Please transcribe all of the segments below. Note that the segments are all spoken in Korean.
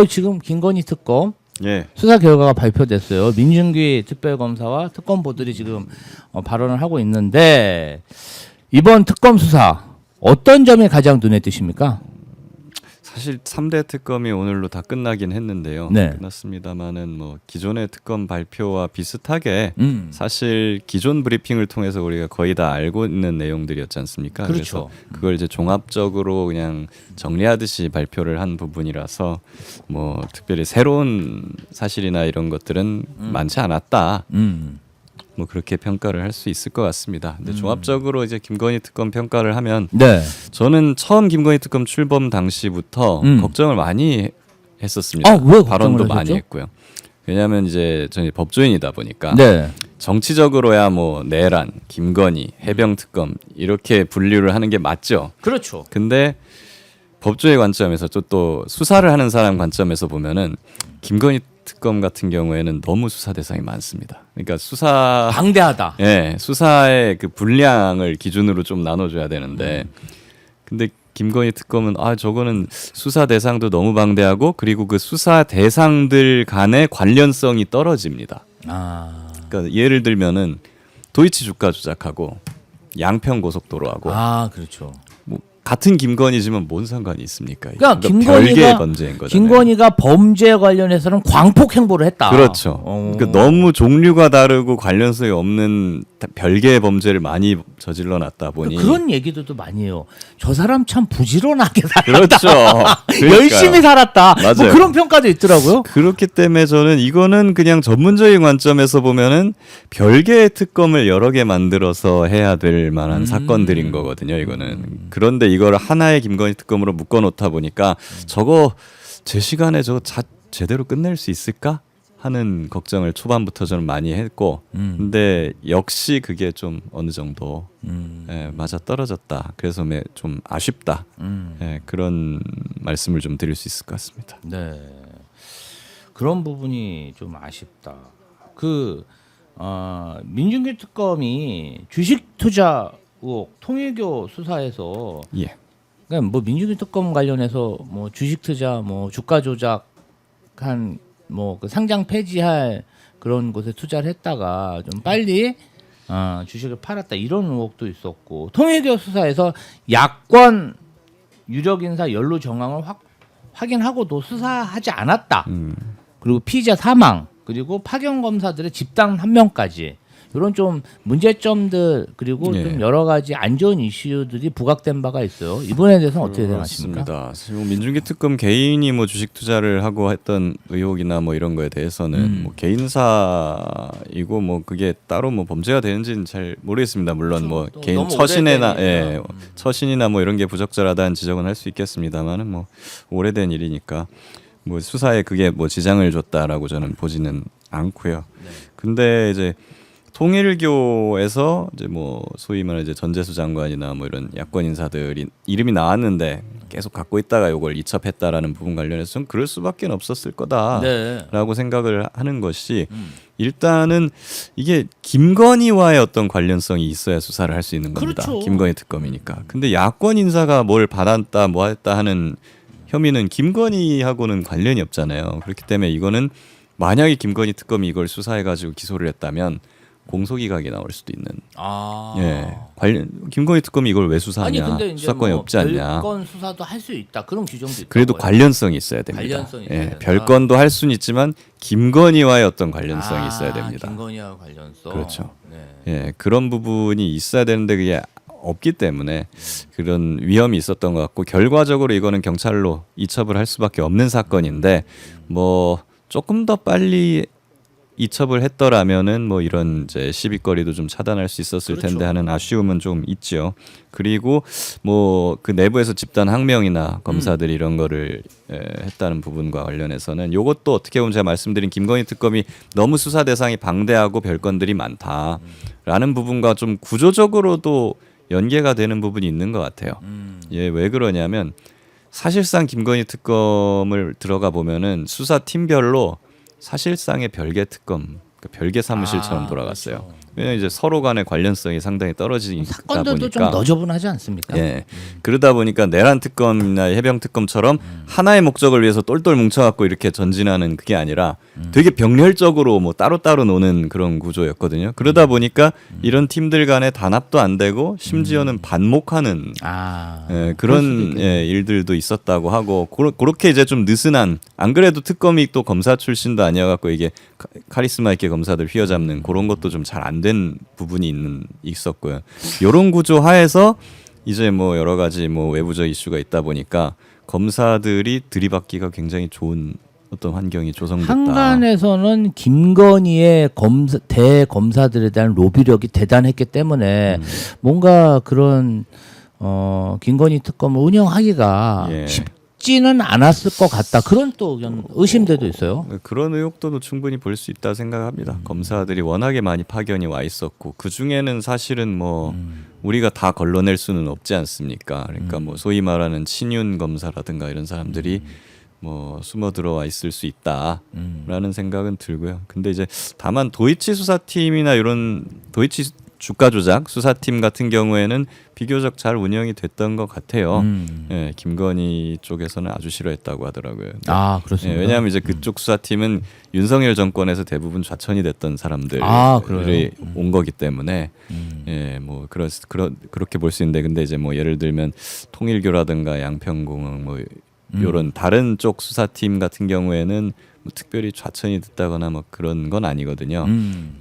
지금 김건희 특검 예. 수사 결과가 발표됐어요. 민준기 특별검사와 특검보들이 지금 발언을 하고 있는데 이번 특검 수사 어떤 점이 가장 눈에 띄십니까? 사실 3대 특검이 오늘로 다 끝나긴 했는데요. 네. 끝났습니다만은 뭐 기존의 특검 발표와 비슷하게 사실 사실 기존 브리핑을 통해서 우리가 거의 다 알고 있는 내용들이었지 않습니까? 그렇죠. 그래서 그걸 이제 종합적으로 그냥 정리하듯이 발표를 한 부분이라서 뭐 특별히 새로운 사실이나 이런 것들은 많지 않았다. 뭐 그렇게 평가를 할 수 있을 것 같습니다. 근데 종합적으로 이제 김건희 특검 평가를 하면 네. 저는 처음 김건희 특검 출범 당시부터 걱정을 많이 했었습니다. 왜 걱정을 발언도 하셨죠? 많이 했고요. 왜냐하면 이제 저는 법조인이다 보니까 네. 정치적으로야 뭐 내란, 김건희, 해병 특검 이렇게 분류를 하는 게 맞죠. 그렇죠. 근데 법조의 관점에서 또 수사를 하는 사람 관점에서 보면은 김건희 특검 같은 경우에는 너무 수사 대상이 많습니다. 그러니까 방대하다. 수사의 그 분량을 기준으로 좀 나눠줘야 되는데, 근데 김건희 특검은 저거는 수사 대상도 너무 방대하고 그리고 그 수사 대상들 간의 관련성이 떨어집니다. 그러니까 예를 들면은 도이치 주가 조작하고 양평 고속도로하고 그렇죠. 뭐 같은 김건희지만 뭔 상관이 있습니까? 그러니까 별개의 범죄인 거잖아요. 김건희가 범죄 관련해서는 광폭 행보를 했다. 그렇죠. 그러니까 너무 종류가 다르고 관련성이 없는 별개의 범죄를 많이 저질러 놨다 보니 그런 얘기도 많이 해요. 저 사람 참 부지런하게 살았다. 그렇죠. 그러니까요. 열심히 살았다. 뭐 맞아요. 그런 평가도 있더라고요. 그렇기 때문에 저는 이거는 그냥 전문적인 관점에서 보면은 별개의 특검을 여러 개 만들어서 해야 될 만한 사건들인 거거든요. 이거는. 그런데 이걸 하나의 김건희 특검으로 묶어 놓다 보니까 저거 제 시간에 저거 제대로 끝낼 수 있을까 하는 걱정을 초반부터 저는 많이 했고, 근데 역시 그게 좀 어느 정도 맞아 떨어졌다. 그래서 좀 아쉽다. 그런 말씀을 좀 드릴 수 있을 것 같습니다. 네. 그런 부분이 좀 아쉽다. 민준기 특검이 주식 투자 의혹 통일교 수사에서 예. 그러니까 뭐 민준기 특검 관련해서 뭐 주식 투자 뭐 주가 조작한 뭐 그 상장 폐지할 그런 곳에 투자를 했다가 좀 빨리 주식을 팔았다 이런 의혹도 있었고, 통일교 수사에서 야권 유력 인사 연루 정황을 확인하고도 수사하지 않았다. 그리고 피의자 사망, 그리고 파견 검사들의 집단 한 명까지 이런 좀 문제점들, 그리고 좀 여러 가지 안 좋은 이슈들이 부각된 바가 있어요. 이번에 대해서는 어떻게 생각하십니까? 그렇습니다. 사실 뭐 민준기 특검 개인이 뭐 주식 투자를 하고 했던 의혹이나 뭐 이런 거에 대해서는 뭐 개인사이고 뭐 그게 따로 뭐 범죄가 되는지는 잘 모르겠습니다. 물론 뭐 개인 처신이나 뭐 이런 게 부적절하다는 지적은 할 수 있겠습니다만은 뭐 오래된 일이니까 뭐 수사에 그게 뭐 지장을 줬다라고 저는 보지는 않고요. 근데 이제 통일교에서 이제 뭐 소위 말하는 이제 전재수 장관이나 뭐 이런 야권 인사들이 이름이 나왔는데 계속 갖고 있다가 이걸 이첩했다라는 부분 관련해서 좀 그럴 수밖에 없었을 거다라고 생각을 하는 것이, 일단은 이게 김건희와의 어떤 관련성이 있어야 수사를 할 수 있는 겁니다. 그렇죠. 김건희 특검이니까. 근데 야권 인사가 뭘 받았다 뭐 했다 하는 혐의는 김건희하고는 관련이 없잖아요. 그렇기 때문에 이거는 만약에 김건희 특검이 이걸 수사해가지고 기소를 했다면 공소기각이 나올 수도 있는. 김건희 특검이 이걸 왜 수사하냐? 근데 이제 수사권이 뭐 없지 않냐? 별건 수사도 할 수 있다. 그런 규정도 있다. 그래도 관련성이 있어야 됩니다. 관련성이 있어야 된다. 별건도 할 수는 있지만 김건희와의 어떤 관련성이 있어야 됩니다. 김건희와 관련성. 그렇죠. 네. 그런 부분이 있어야 되는데 그게 없기 때문에 그런 위험이 있었던 것 같고, 결과적으로 이거는 경찰로 이첩을 할 수밖에 없는 사건인데 뭐 조금 더 빨리 이첩을 했더라면은 뭐 이런 이제 시비거리도 좀 차단할 수 있었을 텐데 하는 아쉬움은 좀 있죠. 그리고 뭐 그 내부에서 집단 항명이나 검사들이 이런 거를 했다는 부분과 관련해서는 요것도 어떻게 보면 제가 말씀드린 김건희 특검이 너무 수사 대상이 방대하고 별건들이 많다라는 부분과 좀 구조적으로도 연계가 되는 부분이 있는 것 같아요. 왜 그러냐면 사실상 김건희 특검을 들어가 보면은 수사 팀별로 사실상의 별개 특검, 별개 사무실처럼 돌아갔어요. 그렇죠. 왜냐하면 이제 서로 간의 관련성이 상당히 떨어지다 사건들도 보니까 좀 너저분하지 않습니까? 예. 그러다 보니까 내란 특검이나 해병 특검처럼 하나의 목적을 위해서 똘똘 뭉쳐갖고 이렇게 전진하는 그게 아니라 되게 병렬적으로 뭐 따로따로 노는 그런 구조였거든요. 그러다 보니까 이런 팀들 간의 단합도 안 되고 심지어는 반목하는 아, 예, 그럴 수도 그런 있겠네요. 일들도 있었다고 하고 그렇게 이제 좀 느슨한 안 그래도 특검이 또 검사 출신도 아니어갖고 이게 카리스마 있게 검사들 휘어잡는 그런 것도 좀 잘 안 된 부분이 있었고요. 이런 구조 하에서 이제 뭐 여러 가지 뭐 외부적 이슈가 있다 보니까 검사들이 들이받기가 굉장히 좋은 어떤 환경이 조성됐다. 한간에서는 김건희의 대검사들에 대한 로비력이 대단했기 때문에 뭔가 그런 김건희 특검을 운영하기가 예. 쉽지는 않았을 것 같다. 그런 또 의심들도 있어요. 그런 의혹도 충분히 볼 수 있다 생각합니다. 검사들이 워낙에 많이 파견이 와 있었고 그 중에는 사실은 뭐 우리가 다 걸러낼 수는 없지 않습니까? 그러니까 뭐 소위 말하는 친윤 검사라든가 이런 사람들이 뭐 숨어 들어와 있을 수 있다라는 생각은 들고요. 근데 이제 다만 도이치 수사팀이나 이런 도이치 주가 조작 수사팀 같은 경우에는 비교적 잘 운영이 됐던 것 같아요. 예, 김건희 쪽에서는 아주 싫어했다고 하더라고요. 아, 예, 그렇습니다. 왜냐하면 이제 그쪽 수사팀은 윤석열 정권에서 대부분 좌천이 됐던 사람들이 그래요? 온 거기 때문에 예, 뭐 그렇게 볼 수 있는데 근데 이제 뭐 예를 들면 통일교라든가 양평공항 뭐 이런 다른 쪽 수사팀 같은 경우에는 뭐 특별히 좌천이 됐다거나 뭐 그런 건 아니거든요.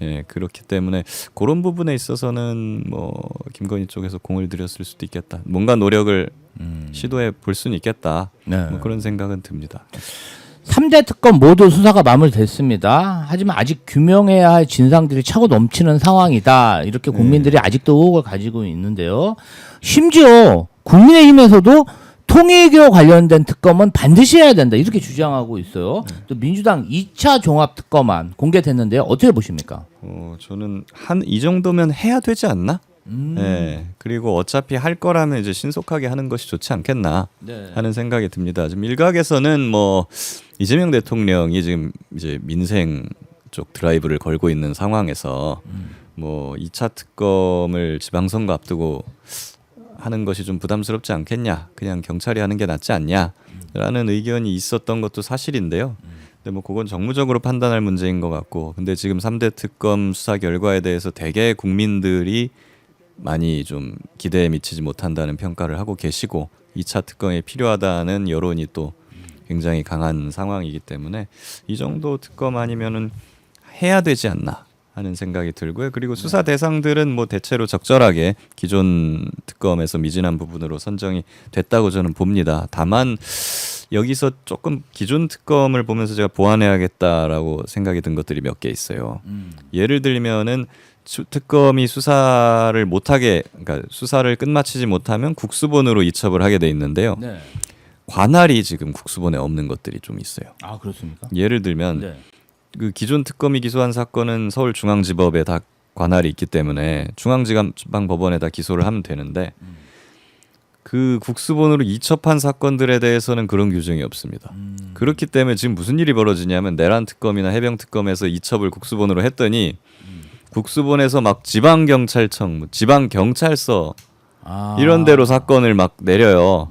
예, 그렇기 때문에 그런 부분에 있어서는 뭐 김건희 쪽에서 공을 들였을 수도 있겠다. 뭔가 노력을 시도해 볼 수는 있겠다. 네. 뭐 그런 생각은 듭니다. 3대 특검 모두 수사가 마무리됐습니다. 하지만 아직 규명해야 할 진상들이 차고 넘치는 상황이다. 이렇게 국민들이 아직도 의혹을 가지고 있는데요. 심지어 국민의힘에서도 통일교 관련된 특검은 반드시 해야 된다. 이렇게 주장하고 있어요. 또 민주당 2차 종합 특검안 공개됐는데요. 어떻게 보십니까? 저는 이 정도면 해야 되지 않나? 예. 그리고 어차피 할 거라면 이제 신속하게 하는 것이 좋지 않겠나 네. 하는 생각이 듭니다. 지금 일각에서는 뭐 이재명 대통령이 지금 이제 민생 쪽 드라이브를 걸고 있는 상황에서 뭐 2차 특검을 지방선거 앞두고 하는 것이 좀 부담스럽지 않겠냐? 그냥 경찰이 하는 게 낫지 않냐?라는 의견이 있었던 것도 사실인데요. 근데 뭐 그건 정무적으로 판단할 문제인 것 같고, 근데 지금 3대 특검 수사 결과에 대해서 대개 국민들이 많이 좀 기대에 미치지 못한다는 평가를 하고 계시고 2차 특검이 필요하다는 여론이 또 굉장히 강한 상황이기 때문에 이 정도 특검 아니면은 해야 되지 않나 하는 생각이 들고요. 그리고 수사 대상들은 뭐 대체로 적절하게 기존 특검에서 미진한 부분으로 선정이 됐다고 저는 봅니다. 다만 여기서 조금 기존 특검을 보면서 제가 보완해야겠다라고 생각이 든 것들이 몇 개 있어요. 예를 들면은 특검이 수사를 못하게, 그러니까 수사를 끝마치지 못하면 국수본으로 이첩을 하게 돼 있는데요. 네. 관할이 지금 국수본에 없는 것들이 좀 있어요. 아, 그렇습니까? 예를 들면 네. 그 기존 특검이 기소한 사건은 서울중앙지법에 다 관할이 있기 때문에 중앙지방법원에 다 기소를 하면 되는데 그 국수본으로 이첩한 사건들에 대해서는 그런 규정이 없습니다. 그렇기 때문에 지금 무슨 일이 벌어지냐면 내란 특검이나 해병 특검에서 이첩을 국수본으로 했더니 국수본에서 막 지방경찰청, 지방경찰서 이런 데로 사건을 막 내려요.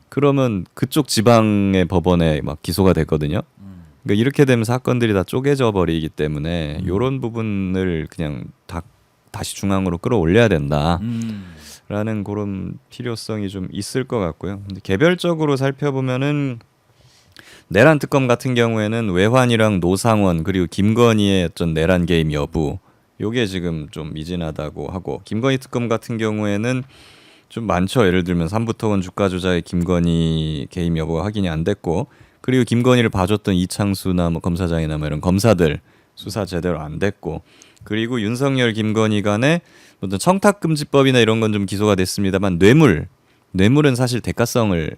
그러면 그쪽 지방의 법원에 막 기소가 됐거든요. 그러니까 이렇게 되면 사건들이 다 쪼개져 버리기 때문에 이런 부분을 그냥 다시 중앙으로 끌어올려야 된다라는 그런 필요성이 좀 있을 것 같고요. 근데 개별적으로 살펴보면은 내란 특검 같은 경우에는 외환이랑 노상원 그리고 김건희의 어떤 내란 개입 여부 요게 지금 좀 미진하다고 하고 김건희 특검 같은 경우에는 좀 많죠. 예를 들면 삼부토건 주가 조작의 김건희 개입 여부가 확인이 안 됐고 그리고 김건희를 봐줬던 이창수나 뭐 검사장이나 뭐 이런 검사들 수사 제대로 안 됐고 그리고 윤석열 김건희 간에 어떤 청탁금지법이나 이런 건 좀 기소가 됐습니다만 뇌물은 사실 대가성을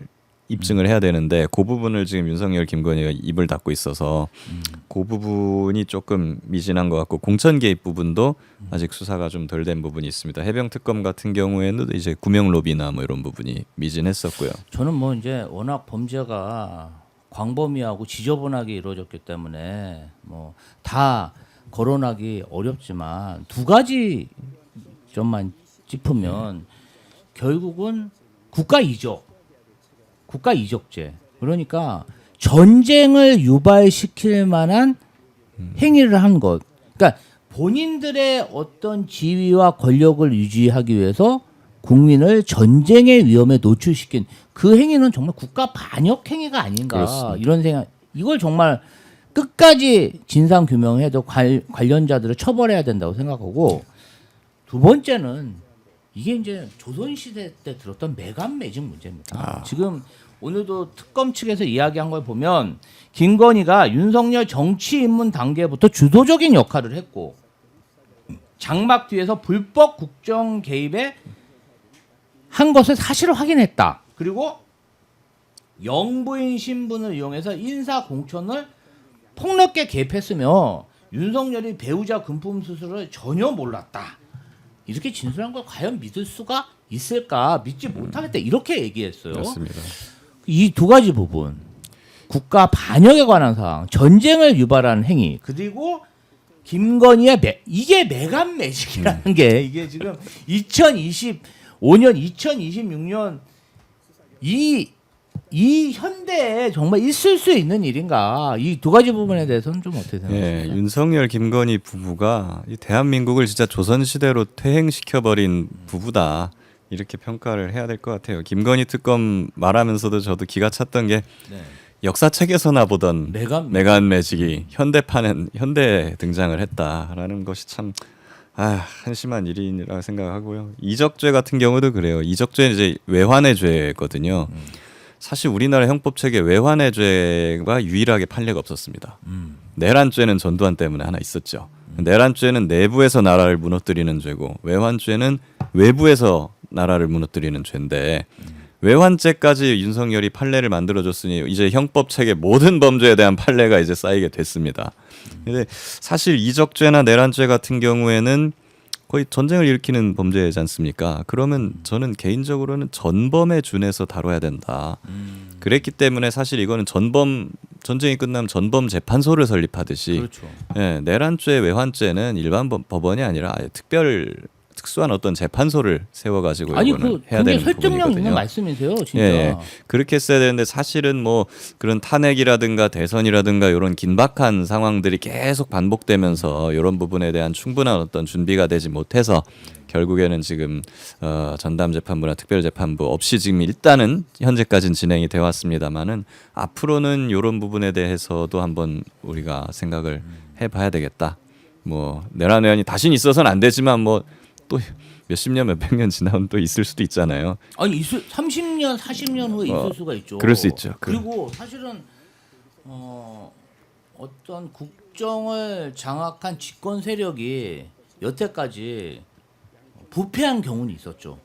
입증을 해야 되는데 그 부분을 지금 윤석열 김건희가 입을 닫고 있어서 그 부분이 조금 미진한 것 같고 공천 개입 부분도 아직 수사가 좀 덜 된 부분이 있습니다. 해병 특검 같은 경우에는 이제 구명 로비나 뭐 이런 부분이 미진했었고요. 저는 뭐 이제 워낙 범죄가 광범위하고 지저분하게 이루어졌기 때문에 뭐 다 거론하기 어렵지만 두 가지 점만 짚으면 결국은 국가 이적제. 그러니까 전쟁을 유발시킬 만한 행위를 한 것. 그러니까 본인들의 어떤 지위와 권력을 유지하기 위해서 국민을 전쟁의 위험에 노출시킨 그 행위는 정말 국가 반역 행위가 아닌가. 그렇습니다. 이런 생각. 이걸 정말 끝까지 진상 규명해도 관련자들을 처벌해야 된다고 생각하고 두 번째는 이게 이제 조선시대 때 들었던 매간 매직 문제입니다. 지금 오늘도 특검 측에서 이야기한 걸 보면 김건희가 윤석열 정치 입문 단계부터 주도적인 역할을 했고 장막 뒤에서 불법 국정 개입에 한 것을 사실을 확인했다. 그리고 영부인 신분을 이용해서 인사 공천을 폭넓게 개입했으며 윤석열이 배우자 금품 수수를 전혀 몰랐다. 이렇게 진술한 걸 과연 믿을 수가 있을까? 믿지 못하겠다. 이렇게 얘기했어요. 맞습니다. 이 두 가지 부분. 국가 반역에 관한 사항, 전쟁을 유발하는 행위, 그리고 김건희의 이게 매간 매직이라는 게 이게 지금 2025년, 2026년 이 현대에 정말 있을 수 있는 일인가? 이 두 가지 부분에 대해서는 좀 어떻게 생각하세요? 윤석열 김건희 부부가 이 대한민국을 진짜 조선 시대로 퇴행시켜 버린 부부다. 이렇게 평가를 해야 될 것 같아요. 김건희 특검 말하면서도 저도 기가 찼던 게 네. 역사책에서나 보던 매간 메간 매직이 현대에 등장을 했다라는 것이 참 한심한 일이라고 생각하고요. 이적죄 같은 경우도 그래요. 이적죄는 이제 외환의 죄거든요. 사실 우리나라 형법 체계 외환의 죄가 유일하게 판례가 없었습니다. 내란죄는 전두환 때문에 하나 있었죠. 내란죄는 내부에서 나라를 무너뜨리는 죄고 외환죄는 외부에서 나라를 무너뜨리는 죄인데 외환죄까지 윤석열이 판례를 만들어줬으니 이제 형법 체계 모든 범죄에 대한 판례가 이제 쌓이게 됐습니다. 근데 사실 이적죄나 내란죄 같은 경우에는 거의 전쟁을 일으키는 범죄지 않습니까? 그러면 저는 개인적으로는 전범에 준해서 다뤄야 된다. 그랬기 때문에 사실 이거는 전쟁이 끝나면 전범 재판소를 설립하듯이 그렇죠. 내란죄, 외환죄는 일반 법원이 아니라 아예 특수한 어떤 재판소를 세워가지고 아니 이거는 그 해야 되는 굉장히 설득력 부분이거든요. 있는 말씀이세요, 진짜. 그렇게 했어야 되는데 사실은 뭐 그런 탄핵이라든가 대선이라든가 이런 긴박한 상황들이 계속 반복되면서 이런 부분에 대한 충분한 어떤 준비가 되지 못해서 결국에는 지금 전담재판부나 특별재판부 없이 지금 일단은 현재까지는 진행이 되어 왔습니다만은 앞으로는 이런 부분에 대해서도 한번 우리가 생각을 해봐야 되겠다. 뭐 내란 의원이 다시는 있어서는 안 되지만 뭐 또 몇십 년, 몇백 년 지나면 또 있을 수도 있잖아요. 아니 30년, 40년 후에 있을 수가 있죠. 그럴 수 있죠. 그리고 사실은 어떤 국정을 장악한 집권 세력이 여태까지 부패한 경우는 있었죠.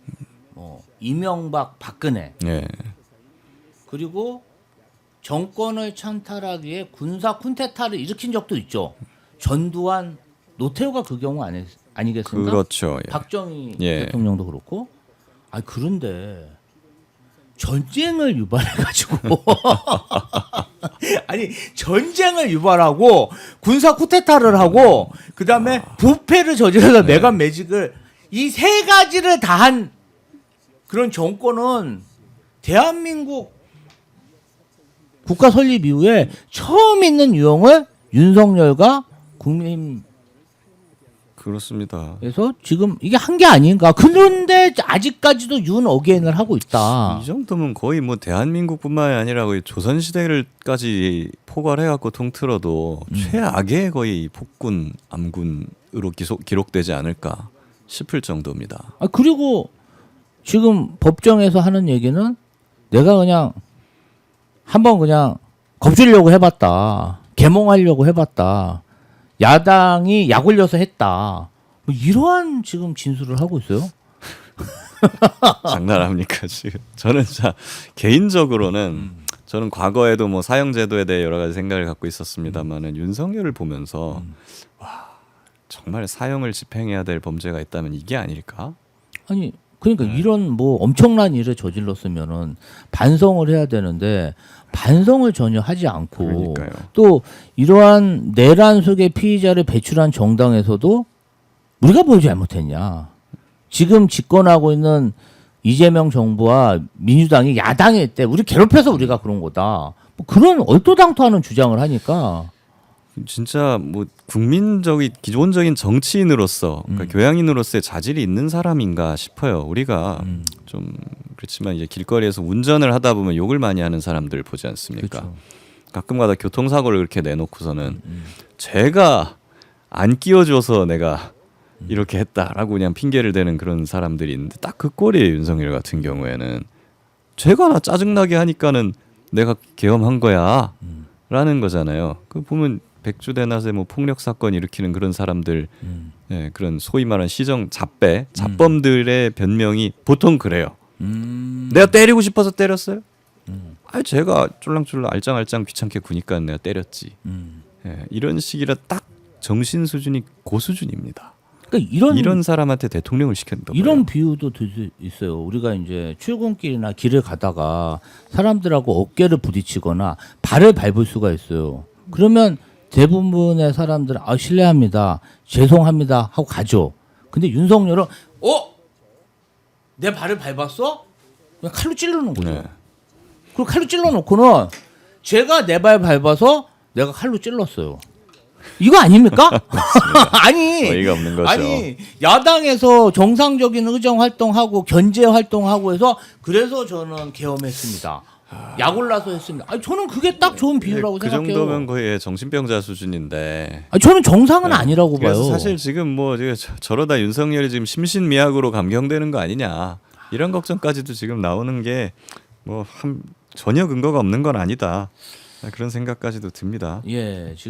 이명박, 박근혜. 예. 그리고 정권을 찬탈하기 위해 군사 쿤데타를 일으킨 적도 있죠. 전두환, 노태우가 그 경우 아니겠습니까? 그렇죠. 예. 박정희 예. 대통령도 그렇고. 그런데 전쟁을 유발해가지고 아니 전쟁을 유발하고 군사 쿠데타를 하고 그 다음에 부패를 저질러서 매간 매직을 이 세 가지를 다 한 그런 정권은 대한민국 국가 설립 이후에 처음 있는 유형을 윤석열과 국민의힘 그렇습니다. 그래서 지금 이게 한 게 아닌가. 그런데 아직까지도 윤 어게인을 하고 있다. 이 정도면 거의 뭐 대한민국뿐만이 아니라 거의 조선 시대를까지 포괄해갖고 통틀어도 최악의 거의 폭군, 암군으로 기록되지 않을까 싶을 정도입니다. 그리고 지금 법정에서 하는 얘기는 내가 그냥 한번 그냥 겁주려고 해봤다. 개몽하려고 해봤다. 야당이 약 올려서 했다. 뭐 이러한 지금 진술을 하고 있어요. 장난합니까 지금? 저는 개인적으로는 저는 과거에도 뭐 사형제도에 대해 여러 가지 생각을 갖고 있었습니다만은 윤석열을 보면서 와 정말 사형을 집행해야 될 범죄가 있다면 이게 아닐까? 아니 그러니까 이런 뭐 엄청난 일을 저질렀으면은 반성을 해야 되는데 반성을 전혀 하지 않고 그러니까요. 또 이러한 내란 속의 피의자를 배출한 정당에서도 우리가 뭘 잘못했냐. 지금 집권하고 있는 이재명 정부와 민주당이 야당일 때 우리 괴롭혀서 우리가 그런 거다. 뭐 그런 얼토당토하는 주장을 하니까 진짜 뭐 국민적인 기본적인 정치인으로서 그러니까 교양인으로서의 자질이 있는 사람인가 싶어요. 우리가 좀 그렇지만 이제 길거리에서 운전을 하다 보면 욕을 많이 하는 사람들 보지 않습니까? 그렇죠. 가끔가다 교통사고를 그렇게 내놓고서는 제가 안 끼워줘서 내가 이렇게 했다라고 그냥 핑계를 대는 그런 사람들이 있는데 딱 그 꼴이에요. 윤석열 같은 경우에는 제가 나 짜증나게 하니까는 내가 계엄한 거야 라는 거잖아요. 그 보면 백주대낮에 뭐 폭력 사건 일으키는 그런 사람들 예, 그런 소위 말하는 시정 잡범들의 변명이 보통 그래요. 내가 때리고 싶어서 때렸어요? 아, 제가 쫄랑쫄랑 알짱알짱 귀찮게 구니까 내가 때렸지. 예, 이런 식이라 딱 정신 수준이 고 수준입니다. 그러니까 이런 사람한테 대통령을 시켰다고요. 이런 비유도 들 수 있어요. 우리가 이제 출근길이나 길을 가다가 사람들하고 어깨를 부딪히거나 발을 밟을 수가 있어요. 그러면 대부분의 사람들은 아 실례합니다, 죄송합니다 하고 가죠. 근데 윤석열은 내 발을 밟았어? 그냥 칼로 찔러놓은 거죠. 네. 그리고 칼로 찔러놓고는 제가 내 발 밟아서 내가 칼로 찔렀어요. 이거 아닙니까? 아니, 어이가 없는 거죠. 아니 야당에서 정상적인 의정 활동하고 견제 활동하고 해서 그래서 저는 계엄했습니다. 약 올라서 했습니다. 아니 저는 그게 딱 좋은 비유라고 그 생각해요. 정도면 거의 정신병자 수준인데. 아니, 저는 정상은 아니라고 봐요. 그래서 사실 지금 뭐 저러다 윤석열이 지금 심신미약으로 감경되는 거 아니냐 이런 걱정까지도 지금 나오는 게 뭐 전혀 근거가 없는 건 아니다 그런 생각까지도 듭니다. 예, 지금.